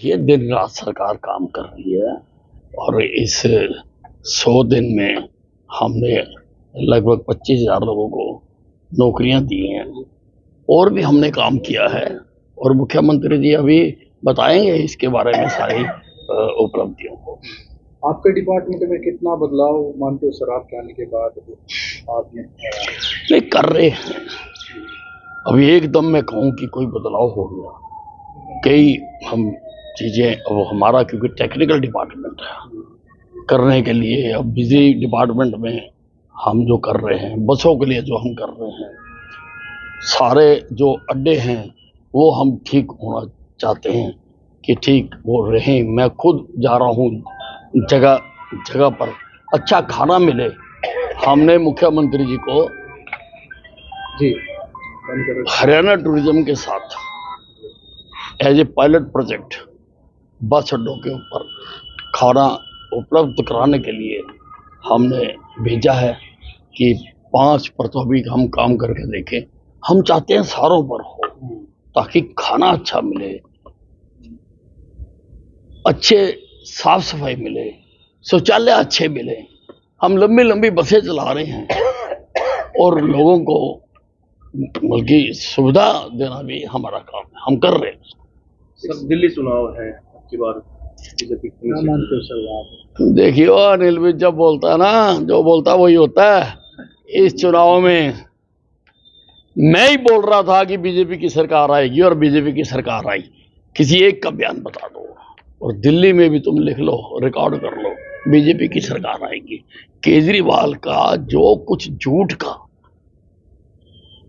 ये दिन रात सरकार काम कर रही है और इस 100 दिन में हमने लगभग 25,000 लोगों को नौकरियां दी हैं और भी हमने काम किया है और मुख्यमंत्री जी अभी बताएंगे इसके बारे में सारी उपलब्धियों को। आपके डिपार्टमेंट में कितना बदलाव मानते हो सर, आपके आने के बाद आपने? नहीं कर रहे हैं, अभी एकदम मैं कहूँ कि कोई बदलाव हो गया, कई हम चीज़ें अब हमारा क्योंकि टेक्निकल डिपार्टमेंट है करने के लिए, अब बिजली डिपार्टमेंट में हम जो कर रहे हैं, बसों के लिए जो हम कर रहे हैं, सारे जो अड्डे हैं वो हम ठीक होना चाहते हैं कि ठीक वो रहें। मैं खुद जा रहा हूँ जगह जगह पर, अच्छा खाना मिले। हमने मुख्यमंत्री जी को जी हरियाणा टूरिज्म के साथ एज ए पायलट प्रोजेक्ट बस अड्डों के ऊपर खाना उपलब्ध कराने के लिए हमने भेजा है कि 5 पर भी हम काम करके देखें। हम चाहते हैं सारों पर हो ताकि खाना अच्छा मिले, अच्छे साफ सफाई मिले, शौचालय अच्छे मिले। हम लंबी लंबी बसें चला रहे हैं और लोगों को बल्कि सुविधा देना भी हमारा काम है, हम कर रहे हैं। सर दिल्ली चुनाव है आपकी बार, क्या मानते हो सर आप? देखियो अनिल भी जब बोलता है ना, जो बोलता वही होता है। इस चुनाव में मैं ही बोल रहा था कि बीजेपी की सरकार आएगी और बीजेपी की सरकार आई, किसी एक का बयान बता दो और दिल्ली में भी तुम लिख लो, रिकॉर्ड कर लो, बीजेपी की सरकार आएगी। केजरीवाल का जो कुछ झूठ का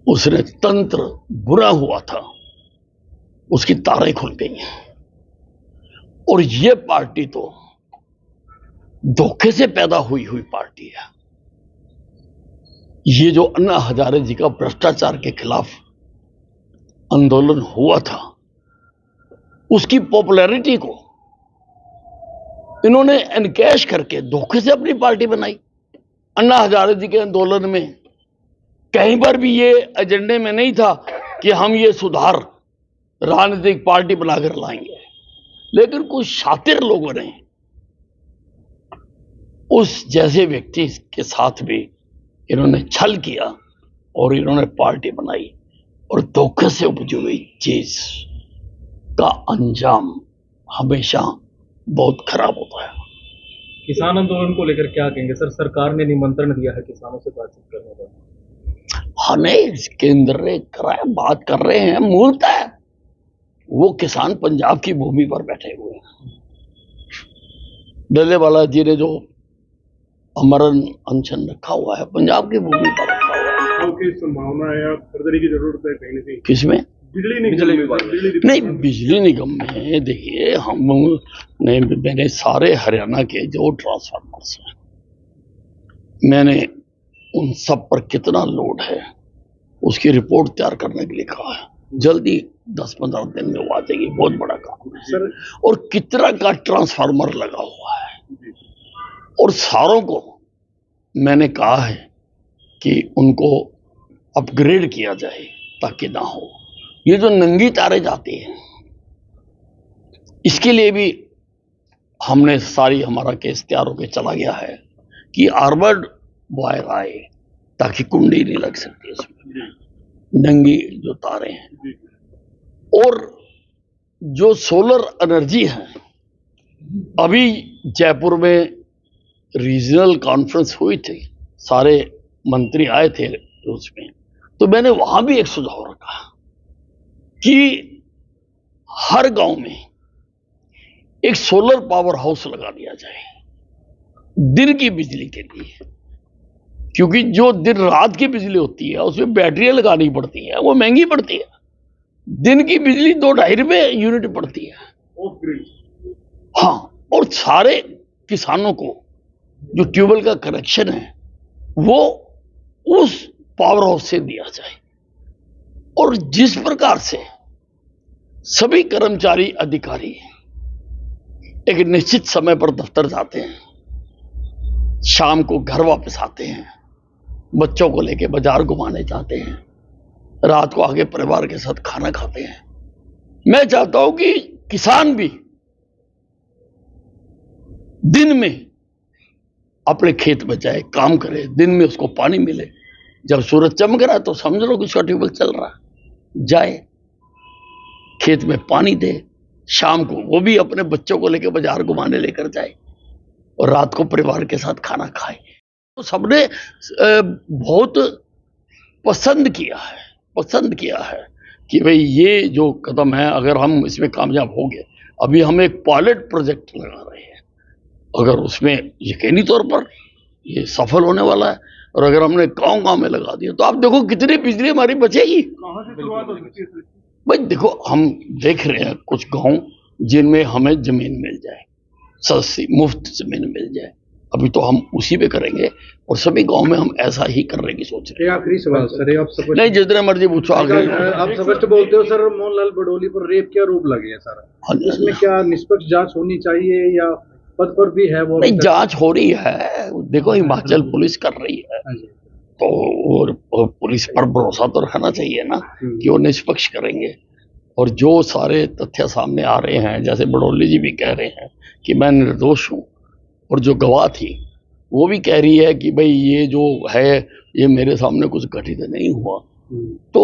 उसने तंत्र बुरा हुआ था, उसकी तारें खुल गई हैं और ये पार्टी तो धोखे से पैदा हुई पार्टी है। ये जो अन्ना हजारे जी का भ्रष्टाचार के खिलाफ आंदोलन हुआ था, उसकी पॉपुलैरिटी को इन्होंने एनकैश करके धोखे से अपनी पार्टी बनाई। अन्ना हजारे जी के आंदोलन में कहीं पर भी ये एजेंडे में नहीं था कि हम ये सुधार राजनीतिक पार्टी बनाकर लाएंगे, लेकिन कुछ शातिर लोगों ने उस जैसे व्यक्ति के साथ भी इन्होंने छल किया और इन्होंने पार्टी बनाई और धोखे से उपजी हुई चीज का अंजाम हमेशा बहुत खराब होता है। किसान आंदोलन को लेकर क्या कहेंगे सर? सरकार ने निमंत्रण दिया है किसानों से बातचीत करने का। हमें केंद्र ने कराया, बात कर रहे हैं। मूलतः वो किसान पंजाब की भूमि पर बैठे हुए हैं। डल्लेवाला जी ने जो अमरण अनशन रखा हुआ है पंजाब की भूमि पर रखा हुआ है। की संभावना है या फर्दरी की जरूरत है कहीं ना कहीं? किसमें? बिजली निगम नहीं, बिजली निगम में देखिए मैंने सारे हरियाणा के जो ट्रांसफार्मर्स हैं, मैंने उन सब पर कितना लोड है उसकी रिपोर्ट तैयार करने के लिए कहा है। जल्दी 10-15 दिन में वो आ जाएगी, बहुत बड़ा काम है सर। और कितना का ट्रांसफार्मर लगा हुआ है और सारों को मैंने कहा है कि उनको अपग्रेड किया जाए ताकि ना हो ये जो नंगी तारे जाती हैं। इसके लिए भी हमने सारी हमारा केस तैयार होकर चला गया है कि आर्मर्ड वायर आए ताकि कुंडी नहीं लग सकती इसमें, नंगी जो तारे हैं। और जो सोलर एनर्जी है, अभी जयपुर में रीजनल कॉन्फ्रेंस हुई थी, सारे मंत्री आए थे उसमें, तो मैंने वहां भी एक सुझाव रखा कि हर गांव में एक सोलर पावर हाउस लगा दिया जाए दिन की बिजली के लिए, क्योंकि जो दिन रात की बिजली होती है उसमें बैटरियां लगानी पड़ती है, वो महंगी पड़ती है। दिन की बिजली 2-2.5 रुपए यूनिट पड़ती है। हाँ, और सारे किसानों को जो ट्यूबवेल का कनेक्शन है वो उस पावर हाउस से दिया जाए। और जिस प्रकार से सभी कर्मचारी अधिकारी एक निश्चित समय पर दफ्तर जाते हैं, शाम को घर वापस आते हैं, बच्चों को लेके बाजार घुमाने जाते हैं, रात को आके परिवार के साथ खाना खाते हैं, मैं चाहता हूं कि किसान भी दिन में अपने खेत में जाए, काम करे, दिन में उसको पानी मिले। जब सूरज चमक रहा है तो समझ लो कि उसका ट्यूबवेल चल रहा है, जाए खेत में पानी दे, शाम को वो भी अपने बच्चों को लेकर बाजार घुमाने लेकर जाए और रात को परिवार के साथ खाना खाए। तो सबने बहुत पसंद किया है कि भाई ये जो कदम है, अगर हम इसमें कामयाब हो गए, अभी हम एक पायलट प्रोजेक्ट लगा रहे हैं, अगर उसमें यकीनी तौर पर ये सफल होने वाला है और अगर हमने गांव-गांव में लगा दिया तो आप देखो कितनी बिजली हमारी बचेगी। कहाँ से शुरुआत हो सकती है? भाई देखो, हम देख रहे हैं कुछ गांव जिनमें हमें जमीन मिल जाए, सस्ती मुफ्त जमीन मिल जाए, अभी तो हम उसी पे करेंगे और सभी गांव में हम ऐसा ही करने की सोच रहे हैं। आखिरी सवाल सर, आप स्पष्ट नहीं, जितने मर्जी पूछो आगे। आप स्पष्ट बोलते हो सर, मोहनलाल बडोली पर रेप के आरोप लगे हैं सर, हाँ जी, इसमें क्या निष्पक्ष जांच होनी चाहिए या पद पर भी है वो? नहीं, जांच हो रही है, देखो हिमाचल पुलिस कर रही है, हाँ जी। तो और पुलिस पर भरोसा तो रखना चाहिए ना कि वो निष्पक्ष करेंगे। और जो सारे तथ्य सामने आ रहे हैं, जैसे बडोली जी भी कह रहे हैं कि मैं निर्दोष हूँ, और जो गवाह थी वो भी कह रही है कि भाई ये जो है ये मेरे सामने कुछ घटित नहीं हुआ, तो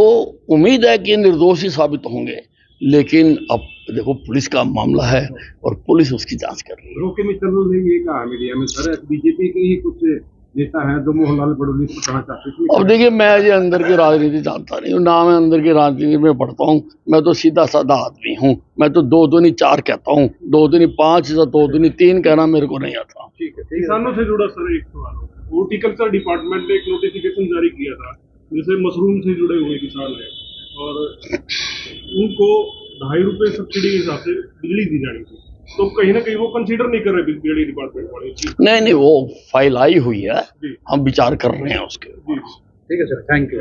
उम्मीद है कि निर्दोष ही साबित होंगे। लेकिन अब देखो पुलिस का मामला है और पुलिस उसकी जांच कर रही है। रोके मित्तल ने ये कहा मीडिया में सर, बीजेपी के ही कुछ नेता हैं जो मोहनलाल बडोली को कहना चाहते हैं। अब देखिए, मैं ये अंदर की राजनीति जानता नहीं हूँ ना, मैं अंदर की राजनीति में पढ़ता हूँ। मैं तो सीधा साधा आदमी हूँ, मैं तो 2 दूनी 4 कहता हूँ, 2 दूनी 5 या 2 दूनी 3 कहना मेरे को नहीं आता। ठीक है। किसानों से जुड़ा सर एक सवाल, हॉर्टिकल्चर डिपार्टमेंट ने एक नोटिफिकेशन जारी किया था जिससे मशरूम से जुड़े हुए किसान हैं और उनको 2.5 रुपए सब्सिडी के हिसाब से बिजली दी जानी थी, तो कहीं ना कहीं वो कंसीडर नहीं कर रहे बिजली डिपार्टमेंट वाले। नहीं, वो फाइल आई हुई है, हम विचार कर रहे हैं उसके। ठीक है सर, थैंक यू।